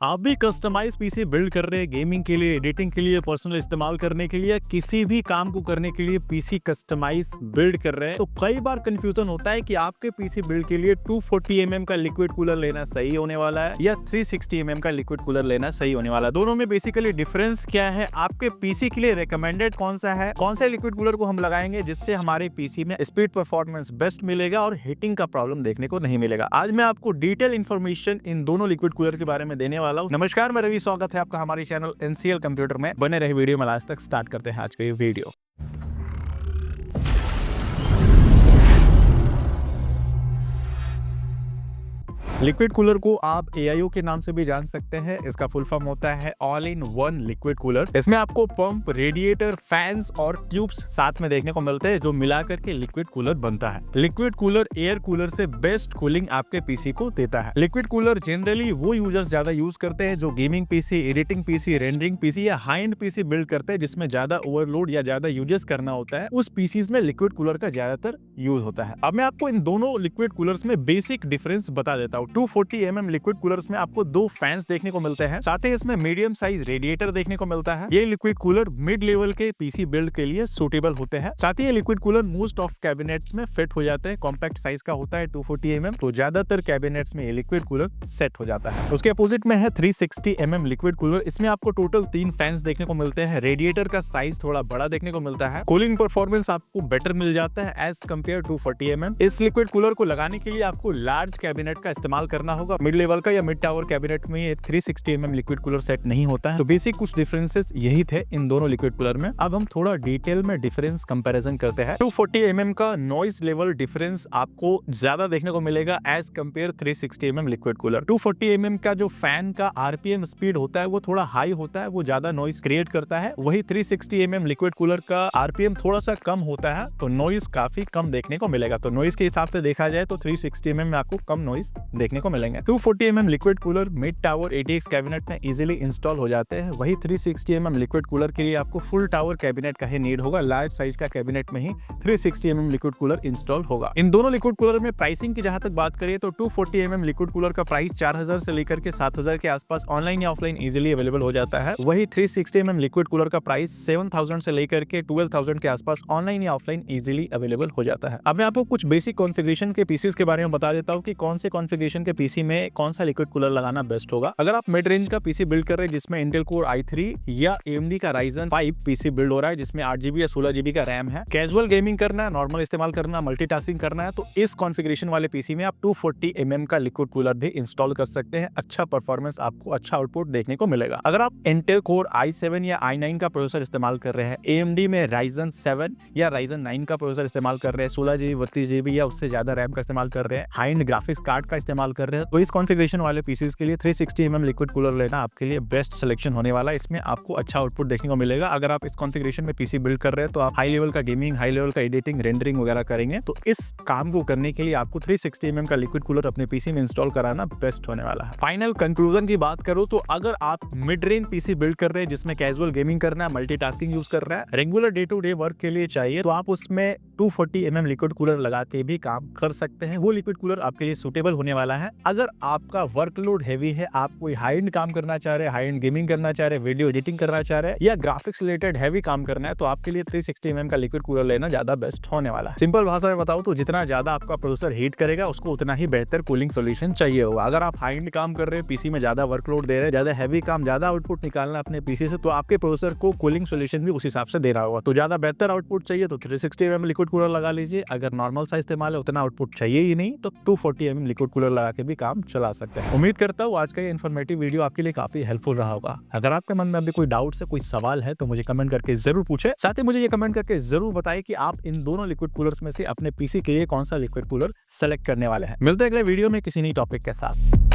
आप भी customise PC build कर रहे हैं गेमिंग के लिए, एडिटिंग के लिए, पर्सनल इस्तेमाल करने के लिए, किसी भी काम को करने के लिए पीसी कस्टमाइज बिल्ड कर रहे हैं तो कई बार कंफ्यूजन होता है कि आपके पीसी बिल्ड के लिए 240 mm का लिक्विड कूलर लेना सही होने वाला है या 360 mm का लिक्विड कूलर लेना सही होने वाला है। दोनों में बेसिकली डिफरेंस क्या है, आपके पीसी के लिए रिकमेंडेड कौन सा है, कौन से लिक्विड कूलर को हम लगाएंगे जिससे हमारे पीसी में स्पीड परफॉर्मेंस बेस्ट मिलेगा और हीटिंग का प्रॉब्लम देखने को नहीं मिलेगा। आज मैं आपको डिटेल इन्फॉर्मेशन इन दोनों लिक्विड कूलर के बारे में देने वाला हूं। नमस्कार, मैं रवि, स्वागत है आपका हमारे चैनल एनसीएल कंप्यूटर में। बने रहे वीडियो में, लास्ट तक स्टार्ट करते हैं आज का ये वीडियो। लिक्विड कूलर को आप AIO के नाम से भी जान सकते हैं। इसका फुल फॉर्म होता है all in one liquid cooler. इसमें आपको पंप, रेडिएटर, फैंस और ट्यूब्स साथ में देखने को मिलते हैं जो मिला करके लिक्विड कूलर बनता है। लिक्विड कूलर एयर कूलर से बेस्ट कूलिंग आपके पीसी को देता है। लिक्विड कूलर जनरली वो यूजर्स ज्यादा यूज करते हैं जो gaming PC, editing PC, rendering PC या हाई एंड पीसी बिल्ड करते हैं जिसमें ज्यादा ओवरलोड या ज्यादा यूजेस करना होता है। उस पीसीज में लिक्विड कूलर का ज्यादातर यूज होता है। अब मैं आपको इन दोनों लिक्विड कूलर्स में बेसिक डिफरेंस बता देता हूँ। 240 mm लिक्विड कूलर्स में आपको दो फैंस देखने को मिलते हैं, साथ ही इसमें मीडियम साइज रेडिएटर देखने को मिलता है। ये लिक्विड कूलर मिड लेवल के पीसी बिल्ड के लिए सूटेबल होते हैं। साथ ही ये liquid cooler most of cabinets में फिट हो जाते हैं। कॉम्पैक्ट साइज का होता है 240 mm, तो ज्यादातर कैबिनेट्स में ये लिक्विड कूलर सेट हो जाता है। उसके अपोजिट में है 360 mm लिक्विड कूलर। इसमें आपको टोटल 3 फैंस देखने को मिलते हैं। रेडिएटर का साइज थोड़ा बड़ा देखने को मिलता है। कूलिंग परफॉर्मेंस आपको बेटर मिल जाता है एज कम्पेयर 240 mm। इस लिक्विड कूलर को लगाने के लिए आपको लार्ज कैबिनेट का इस्तेमाल करना होगा। मिड लेवल का या मिड टावर कैबिनेट में ये 360 mm लिक्विड कूलर सेट नहीं होता है। तो बेसिक कुछ डिफरेंसेस यही थे इन दोनों लिक्विड कूलर में। अब हम थोड़ा डिटेल में डिफरेंस कंपैरिजन करते हैं। 240 mm का नॉइज लेवल डिफरेंस आपको ज्यादा देखने को मिलेगा as compare 360 mm liquid cooler. 240 mm का जो फैन का RPM स्पीड होता है वो थोड़ा हाई होता है, वो ज्यादा नॉइज क्रिएट करता है। वही 360 mm लिक्विड कूलर का RPM थोड़ा सा कम होता है, तो नॉइज काफी कम देखने को मिलेगा। तो नॉइज के हिसाब से देखा जाए तो 360 mm में आपको कम नॉइज देखने को मिलेंगे। 240 mm liquid cooler mid tower ATX cabinet में इजीली इंस्टॉल हो जाते हैं। वही 360 mm लिक्विड कूलर के लिए आपको फुल टावर कैबिनेट का ही नीड होगा। लार्ज साइज का कैबिनेट में ही 360 mm लिक्विड कूलर इंस्टॉल होगा। इन दोनों लिक्विड कूलर में प्राइसिंग की जहां तक बात करें तो 240 mm लिक्विड कूलर का प्राइस 4000 से लेकर के 7000 के आसपास ऑनलाइन या ऑफलाइन इजीली अवेलेबल हो जाता है। वही 360 mm लिक्विड कूलर का प्राइस 7000 से लेकर के 12000 के आसपास ऑनलाइन या ऑफलाइन इजीली अवेलेबल हो जाता है। अब मैं आपको कुछ बेसिक कॉन्फ़िगरेशन के पीसीज के बारे में बता देता हूँ कि कौन से कॉन्फ़िगरेशन के पीसी में कौन सा लिक्विड कूलर लगाना बेस्ट होगा। अगर आप मिड रेंज का पीसी बिल्ड कर रहे हैं जिसमें इंटेल कोर i3 या AMD का Ryzen 5 पीसी बिल्ड हो रहा है जिसमें 8GB या 16GB का रैम है, कैजुअल गेमिंग करना है, नॉर्मल इस्तेमाल करना, मल्टीटास्किंग करना है, तो इस कॉन्फ़िगरेशन वाले पीसी में आप 240 mm का लिक्विड कूलर भी इंस्टॉल कर सकते हैं। अच्छा परफॉर्मेंस, आपको अच्छा आउटपुट देखने को मिलेगा। अगर आप इंटेल कोर i7 या i9 का प्रोसेसर इस्तेमाल कर रहे हैं, AMD में Ryzen 7 या Ryzen 9 का प्रोसेसर इस्तेमाल कर रहे हैं, 16GB 32GB या उससे ज्यादा रैम का इस्तेमाल कर रहे हैं, हाई एंड ग्राफिक्स कार्ड का इस्तेमाल कर रहे हैं, तो इस कॉन्फ़िगरेशन वाले पीसीज के लिए 360 mm लिक्विड कूलर लेना आपके लिए बेस्ट सिलेक्शन होने वाला है। इसमें आपको अच्छा आउटपुट देखने को मिलेगा। अगर आप इस कॉन्फ़िगरेशन में पीसी बिल्ड कर रहे हैं तो आप हाई लेवल का गेमिंग, हाई लेवल का एडिटिंग, रेंडरिंग वगैरह करेंगे, तो इस काम को करने के लिए आपको 360 mm का लिक्विड कूलर अपने पीसी में इंस्टॉल कराना बेस्ट होने वाला है। फाइनल कंक्लूजन की बात करूं तो अगर आप मिड रेंज पीसी बिल्ड कर रहे हैं जिसमें कैजुअल गेमिंग करना है, मल्टीटास्किंग यूज कर रहा है, regular day to day work के लिए चाहिए, तो आप उसमें 240 mm लिक्विड कूलर लगा के भी काम कर सकते हैं। वो लिक्विड कूलर आपके लिए सूटेबल होने वाला है। अगर आपका वर्कलोड हैवी है, आप कोई हाई एंड काम करना चाह रहे हैं, हाई एंड गेमिंग करना चाह रहे हैं, वीडियो एडिटिंग करना चाह रहे हैं या ग्राफिक्स रिलेटेड हैवी काम करना है, तो आपके लिए 360 mm का लिक्विड कूलर लेना ज्यादा बेस्ट होने वाला है। सिंपल भाषा में बताऊं तो जितना ज्यादा आपका प्रोसेसर हीट करेगा उसको उतना ही बेहतर कूलिंग सॉल्यूशन चाहिए होगा। अगर आप हाई एंड काम कर रहे हैं, पीसी में ज्यादा वर्कलोड दे रहे हैं, ज्यादा हैवी काम, ज्यादा आउटपुट निकालना अपने पीसी से, तो आपके प्रोसेसर को कूलिंग सॉल्यूशन भी उस हिसाब से देना होगा। तो ज्यादा बेहतर आउटपुट चाहिए तो 360 mm लिक्विड कूलर लगा लीजिए। अगर नॉर्मल सा इस्तेमाल है, उतना आउटपुट चाहिए ही नहीं, तो 240 mm लिक्विड कूलर लगा के भी काम चला सकते हैं। उम्मीद करता हूँ आज का ये इन्फॉर्मेटिव वीडियो आपके लिए काफी हेल्पफुल रहा होगा। अगर आपके मन में अभी कोई डाउट्स है, कोई सवाल है, तो मुझे कमेंट करके जरूर पूछे। साथ ही मुझे ये कमेंट करके जरूर बताएं कि आप इन दोनों लिक्विड कूलर्स में से अपने पीसी के लिए कौन सा लिक्विड कूलर सेलेक्ट करने वाले हैं। मिलते हैं अगले वीडियो में किसी नई टॉपिक के साथ।